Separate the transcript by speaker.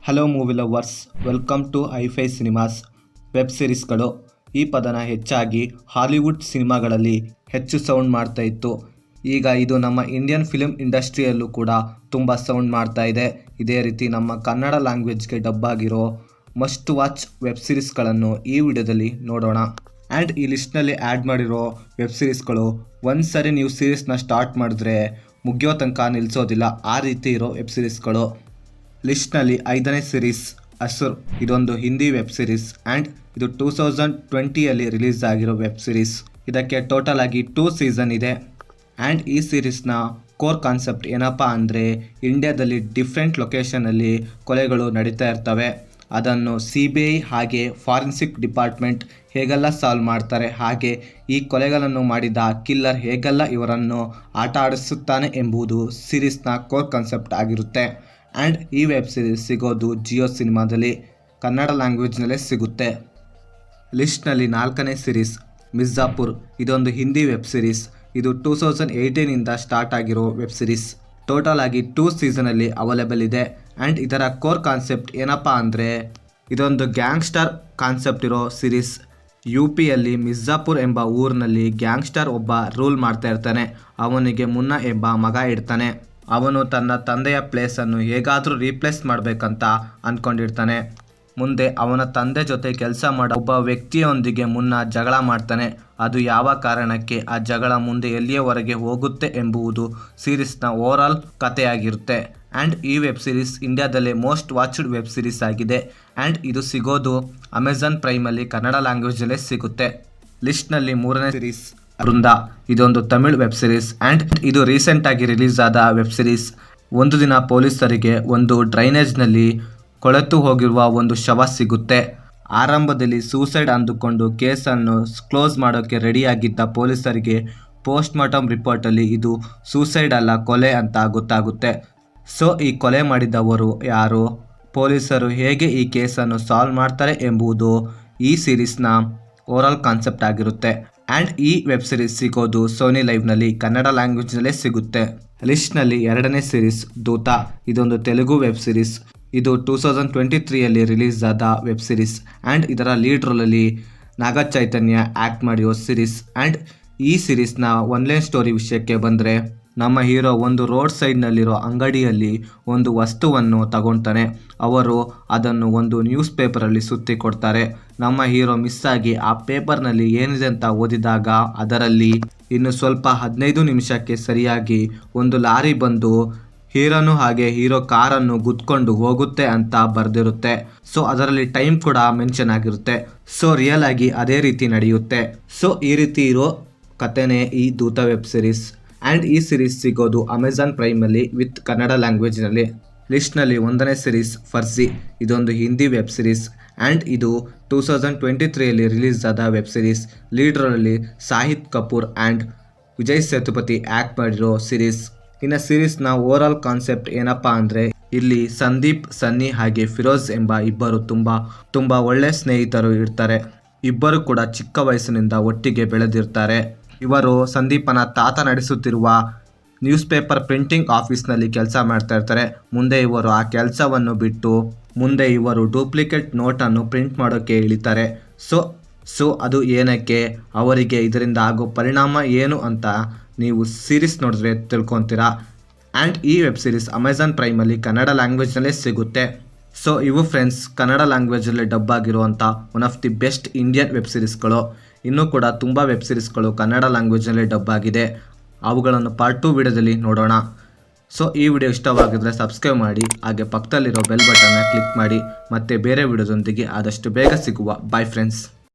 Speaker 1: Hello movie lovers, welcome to hi fi cinemas. Web ಸೀರೀಸ್ಗಳು ಈ ಪದನ ಹೆಚ್ಚಾಗಿ ಹಾಲಿವುಡ್ ಸಿನಿಮಾಗಳಲ್ಲಿ ಹೆಚ್ಚು ಸೌಂಡ್ ಮಾಡ್ತಾ ಇತ್ತು. ಈಗ ಇದು ನಮ್ಮ ಇಂಡಿಯನ್ ಫಿಲ್ಮ್ ಇಂಡಸ್ಟ್ರಿಯಲ್ಲೂ ಕೂಡ ತುಂಬ ಸೌಂಡ್ ಮಾಡ್ತಾ ಇದೆ. ಇದೇ ರೀತಿ ನಮ್ಮ ಕನ್ನಡ ಲ್ಯಾಂಗ್ವೇಜ್ಗೆ ಡಬ್ ಆಗಿರೋ ಮಸ್ಟ್ ವಾಚ್ ವೆಬ್ ಸೀರೀಸ್ಗಳನ್ನು ಈ ವಿಡಿಯೋದಲ್ಲಿ ನೋಡೋಣ. ಆ್ಯಂಡ್ ಈ ಲಿಸ್ಟ್ನಲ್ಲಿ ಆ್ಯಡ್ ಮಾಡಿರೋ ವೆಬ್ ಸೀರೀಸ್ಗಳು ಒಂದು ಸರಿ ನೀವು ಸೀರೀಸ್ನ ಸ್ಟಾರ್ಟ್ ಮಾಡಿದ್ರೆ ಮುಗಿಯೋ ತನಕ ನಿಲ್ಲಿಸೋದಿಲ್ಲ. ಆ ರೀತಿ ಇರೋ ವೆಬ್ ಸೀರೀಸ್ಗಳು. ಲಿಸ್ಟ್ನಲ್ಲಿ 5ನೇ ಸೀರೀಸ್ ಅಸುರ್. ಇದೊಂದು ಹಿಂದಿ ವೆಬ್ ಸೀರೀಸ್ ಆ್ಯಂಡ್ ಇದು 2020ಯಲ್ಲಿ ರಿಲೀಸ್ ಆಗಿರೋ ವೆಬ್ ಸೀರೀಸ್. ಇದಕ್ಕೆ ಟೋಟಲ್ ಆಗಿ 2 ಸೀಸನ್ ಇದೆ. ಆ್ಯಂಡ್ ಈ ಸೀರೀಸ್ನ ಕೋರ್ ಕಾನ್ಸೆಪ್ಟ್ ಏನಪ್ಪ ಅಂದರೆ, ಇಂಡಿಯಾದಲ್ಲಿ ಡಿಫ್ರೆಂಟ್ ಲೊಕೇಶನಲ್ಲಿ ಕೊಲೆಗಳು ನಡೀತಾ ಇರ್ತವೆ. ಅದನ್ನು CBI ಹಾಗೆ ಫಾರೆನ್ಸಿಕ್ ಡಿಪಾರ್ಟ್ಮೆಂಟ್ ಹೇಗೆಲ್ಲ ಸಾಲ್ವ್ ಮಾಡ್ತಾರೆ, ಹಾಗೆ ಈ ಕೊಲೆಗಳನ್ನು ಮಾಡಿದ ಕಿಲ್ಲರ್ ಹೇಗೆಲ್ಲ ಇವರನ್ನು ಆಟ ಆಡಿಸುತ್ತಾನೆ ಎಂಬುದು ಸೀರೀಸ್ನ ಕೋರ್ ಕಾನ್ಸೆಪ್ಟ್ ಆಗಿರುತ್ತೆ. ಆ್ಯಂಡ್ ಈ ವೆಬ್ ಸೀರೀಸ್ ಸಿಗೋದು ಜಿಯೋ ಸಿನಿಮಾದಲ್ಲಿ ಕನ್ನಡ ಲ್ಯಾಂಗ್ವೇಜ್ನಲ್ಲೇ ಸಿಗುತ್ತೆ. ಲಿಸ್ಟ್ನಲ್ಲಿ 4ನೇ ಸೀರೀಸ್ ಮಿರ್ಜಾಪುರ್. ಇದೊಂದು ಹಿಂದಿ ವೆಬ್ ಸೀರೀಸ್. ಇದು 2018ಇಂದ ಸ್ಟಾರ್ಟ್ ಆಗಿರೋ ವೆಬ್ ಸೀರೀಸ್. ಟೋಟಲ್ ಆಗಿ 2 ಸೀಸನಲ್ಲಿ ಅವೈಲೇಬಲ್ ಇದೆ. ಆ್ಯಂಡ್ ಇದರ ಕೋರ್ ಕಾನ್ಸೆಪ್ಟ್ ಏನಪ್ಪ ಅಂದರೆ, ಇದೊಂದು ಗ್ಯಾಂಗ್ಸ್ಟರ್ ಕಾನ್ಸೆಪ್ಟ್ ಇರೋ ಸೀರೀಸ್. UPಯಲ್ಲಿ ಮಿರ್ಜಾಪುರ್ ಎಂಬ ಊರಿನಲ್ಲಿ ಗ್ಯಾಂಗ್ಸ್ಟರ್ ಒಬ್ಬ ರೂಲ್ ಮಾಡ್ತಾ ಇರ್ತಾನೆ. ಅವನಿಗೆ ಮುನ್ನಾ ಎಂಬ ಮಗ ಇರ್ತಾನೆ. ಅವನು ತನ್ನ ತಂದೆಯ ಪ್ಲೇಸನ್ನು ಹೇಗಾದರೂ ರೀಪ್ಲೇಸ್ ಮಾಡಬೇಕಂತ ಅಂದ್ಕೊಂಡಿರ್ತಾನೆ. ಮುಂದೆ ಅವನ ತಂದೆ ಜೊತೆ ಕೆಲಸ ಮಾಡೋ ಒಬ್ಬ ವ್ಯಕ್ತಿಯೊಂದಿಗೆ ಮುನ್ನ ಜಗಳ ಮಾಡ್ತಾನೆ. ಅದು ಯಾವ ಕಾರಣಕ್ಕೆ, ಆ ಜಗಳ ಮುಂದೆ ಎಲ್ಲಿಯವರೆಗೆ ಹೋಗುತ್ತೆ ಎಂಬುದು ಸೀರೀಸ್ನ ಓವರಾಲ್ ಕಥೆಯಾಗಿರುತ್ತೆ. ಆ್ಯಂಡ್ ಈ ವೆಬ್ ಸೀರೀಸ್ ಇಂಡಿಯಾದಲ್ಲೇ ಮೋಸ್ಟ್ ವಾಚ್ಡ್ ವೆಬ್ ಸೀರೀಸ್ ಆಗಿದೆ. ಆ್ಯಂಡ್ ಇದು ಸಿಗೋದು ಅಮೆಝಾನ್ ಪ್ರೈಮಲ್ಲಿ ಕನ್ನಡ ಲ್ಯಾಂಗ್ವೇಜಲ್ಲೇ ಸಿಗುತ್ತೆ. ಲಿಸ್ಟ್ನಲ್ಲಿ 3ನೇ ಸೀರೀಸ್ ವೃಂದ. ಇದೊಂದು ತಮಿಳ್ ವೆಬ್ ಸೀರೀಸ್ ಆ್ಯಂಡ್ ಇದು ರೀಸೆಂಟಾಗಿ ರಿಲೀಸ್ ಆದ ವೆಬ್ ಸೀರೀಸ್. ಒಂದು ದಿನ ಪೊಲೀಸರಿಗೆ ಒಂದು ಡ್ರೈನೇಜ್ನಲ್ಲಿ ಕೊಳೆತು ಹೋಗಿರುವ ಒಂದು ಶವ ಸಿಗುತ್ತೆ. ಆರಂಭದಲ್ಲಿ ಸೂಸೈಡ್ ಅಂದುಕೊಂಡು ಕೇಸನ್ನು ಕ್ಲೋಸ್ ಮಾಡೋಕ್ಕೆ ರೆಡಿಯಾಗಿದ್ದ ಪೊಲೀಸರಿಗೆ ಪೋಸ್ಟ್ ಮಾರ್ಟಮ್ ರಿಪೋರ್ಟಲ್ಲಿ ಇದು ಸೂಸೈಡ್ ಅಲ್ಲ, ಕೊಲೆ ಅಂತ ಗೊತ್ತಾಗುತ್ತೆ. ಸೊ ಈ ಕೊಲೆ ಮಾಡಿದವರು ಯಾರು, ಪೊಲೀಸರು ಹೇಗೆ ಈ ಕೇಸನ್ನು ಸಾಲ್ವ್ ಮಾಡ್ತಾರೆ ಎಂಬುದು ಈ ಸೀರೀಸ್ನ ಓವರಾಲ್ ಕಾನ್ಸೆಪ್ಟ್ ಆಗಿರುತ್ತೆ. ಆ್ಯಂಡ್ ಈ ವೆಬ್ ಸೀರೀಸ್ ಸಿಗೋದು ಸೋನಿ ಲೈವ್ನಲ್ಲಿ ಕನ್ನಡ ಲ್ಯಾಂಗ್ವೇಜ್ನಲ್ಲೇ ಸಿಗುತ್ತೆ. ಲಿಸ್ಟ್ನಲ್ಲಿ 2ನೇ ಸೀರೀಸ್ ದೂತ. ಇದೊಂದು ತೆಲುಗು ವೆಬ್ ಸೀರೀಸ್. ಇದು 2023ಯಲ್ಲಿ ರಿಲೀಸ್ ಆದ ವೆಬ್ ಸೀರೀಸ್. ಆ್ಯಂಡ್ ಇದರ ಲೀಡ್ ರೋಲಲ್ಲಿ ನಾಗ ಚೈತನ್ಯ ಆ್ಯಕ್ಟ್ ಮಾಡಿರೋ ಸೀರೀಸ್. ಆ್ಯಂಡ್ ಈ ಸೀರೀಸ್ನ ಒನ್ಲೈನ್ ಸ್ಟೋರಿ ವಿಷಯಕ್ಕೆ ಬಂದರೆ, ನಮ್ಮ ಹೀರೋ ಒಂದು ರೋಡ್ ಸೈಡ್ನಲ್ಲಿರೋ ಅಂಗಡಿಯಲ್ಲಿ ಒಂದು ವಸ್ತುವನ್ನು ತಗೊಳ್ತಾನೆ. ಅವರು ಅದನ್ನು ಒಂದು ನ್ಯೂಸ್ ಪೇಪರಲ್ಲಿ ಸುತ್ತಿ ಕೊಡ್ತಾರೆ. ನಮ್ಮ ಹೀರೋ ಮಿಸ್ ಆಗಿ ಆ ಪೇಪರ್ನಲ್ಲಿ ಏನಿದೆ ಅಂತ ಓದಿದಾಗ ಅದರಲ್ಲಿ ಇನ್ನು ಸ್ವಲ್ಪ 15 ನಿಮಿಷಕ್ಕೆ ಸರಿಯಾಗಿ ಒಂದು ಲಾರಿ ಬಂದು ಹೀರೋನು ಹಾಗೆ ಹೀರೋ ಕಾರನ್ನು ಗುದ್ಕೊಂಡು ಹೋಗುತ್ತೆ ಅಂತ ಬರೆದಿರುತ್ತೆ. ಸೊ ಅದರಲ್ಲಿ ಟೈಮ್ ಕೂಡ ಮೆನ್ಷನ್ ಆಗಿರುತ್ತೆ. ಸೊ ರಿಯಲ್ ಆಗಿ ಅದೇ ರೀತಿ ನಡೆಯುತ್ತೆ. ಸೊ ಈ ರೀತಿ ಇರೋ ಕಥೆನೇ ಈ ದೂತ ವೆಬ್ ಸೀರೀಸ್. ಆ್ಯಂಡ್ ಈ ಸೀರೀಸ್ ಸಿಗೋದು ಅಮೆಝಾನ್ ಪ್ರೈಮಲ್ಲಿ ವಿತ್ ಕನ್ನಡ ಲ್ಯಾಂಗ್ವೇಜ್ನಲ್ಲಿ. ಲಿಸ್ಟ್ನಲ್ಲಿ 1ನೇ ಸೀರೀಸ್ ಫರ್ಜಿ. ಇದೊಂದು ಹಿಂದಿ ವೆಬ್ ಸೀರೀಸ್. ಆ್ಯಂಡ್ ಇದು 2023ಯಲ್ಲಿ ರಿಲೀಸ್ ಆದ ವೆಬ್ ಸೀರೀಸ್. ಲೀಡ್ ರೋಲಲ್ಲಿ ಸಾಹಿದ್ ಕಪೂರ್ ಆ್ಯಂಡ್ ವಿಜಯ್ ಸೇತುಪತಿ ಆ್ಯಕ್ಟ್ ಮಾಡಿರೋ ಸೀರೀಸ್. ಇನ್ನು ಸೀರೀಸ್ನ ಓವರಾಲ್ ಕಾನ್ಸೆಪ್ಟ್ ಏನಪ್ಪ ಅಂದರೆ, ಇಲ್ಲಿ ಸಂದೀಪ್, ಸನ್ನಿ ಹಾಗೆ ಫಿರೋಜ್ ಎಂಬ ಇಬ್ಬರು ತುಂಬ ಒಳ್ಳೆ ಸ್ನೇಹಿತರು ಇರ್ತಾರೆ. ಇಬ್ಬರು ಕೂಡ ಚಿಕ್ಕ ವಯಸ್ಸಿನಿಂದ ಒಟ್ಟಿಗೆ ಬೆಳೆದಿರ್ತಾರೆ. ಇವರು ಸಂದೀಪನ ತಾತ ನಡೆಸುತ್ತಿರುವ ನ್ಯೂಸ್ ಪೇಪರ್ ಪ್ರಿಂಟಿಂಗ್ ಆಫೀಸ್ನಲ್ಲಿ ಕೆಲಸ ಮಾಡ್ತಾ ಇರ್ತಾರೆ. ಮುಂದೆ ಇವರು ಆ ಕೆಲಸವನ್ನು ಬಿಟ್ಟು ಮುಂದೆ ಇವರು ಡೂಪ್ಲಿಕೇಟ್ ನೋಟನ್ನು ಪ್ರಿಂಟ್ ಮಾಡೋಕ್ಕೆ ಇಳಿತಾರೆ. ಸೊ ಅದು ಏನಕ್ಕೆ, ಅವರಿಗೆ ಇದರಿಂದ ಆಗೋ ಪರಿಣಾಮ ಏನು ಅಂತ ನೀವು ಸೀರೀಸ್ ನೋಡಿದ್ರೆ ತಿಳ್ಕೊತೀರಾ. ಆ್ಯಂಡ್ ಈ ವೆಬ್ ಸೀರೀಸ್ ಅಮೆಝಾನ್ ಪ್ರೈಮಲ್ಲಿ ಕನ್ನಡ ಲ್ಯಾಂಗ್ವೇಜ್ನಲ್ಲೇ ಸಿಗುತ್ತೆ. ಸೊ ಇವು ಫ್ರೆಂಡ್ಸ್ ಕನ್ನಡ ಲ್ಯಾಂಗ್ವೇಜಲ್ಲಿ ಡಬ್ ಆಗಿರುವಂಥ one of the best Indian web ಸೀರೀಸ್ಗಳು. ಇನ್ನೂ ಕೂಡ ತುಂಬ ವೆಬ್ ಸೀರೀಸ್ಗಳು ಕನ್ನಡ ಲ್ಯಾಂಗ್ವೇಜ್ನಲ್ಲಿ ಡಬ್ ಆಗಿದೆ. ಅವುಗಳನ್ನು ಪಾರ್ಟ್ 2 ವಿಡಿಯೋದಲ್ಲಿ ನೋಡೋಣ. ಸೊ ಈ ವಿಡಿಯೋ ಇಷ್ಟವಾಗಿದ್ದರೆ ಸಬ್ಸ್ಕ್ರೈಬ್ ಮಾಡಿ, ಹಾಗೆ ಪಕ್ಕದಲ್ಲಿರೋ ಬೆಲ್ ಬಟನ್ನ ಕ್ಲಿಕ್ ಮಾಡಿ. ಮತ್ತೆ ಬೇರೆ ವಿಡಿಯೋದೊಂದಿಗೆ ಆದಷ್ಟು ಬೇಗ ಸಿಗುವ. Bye friends.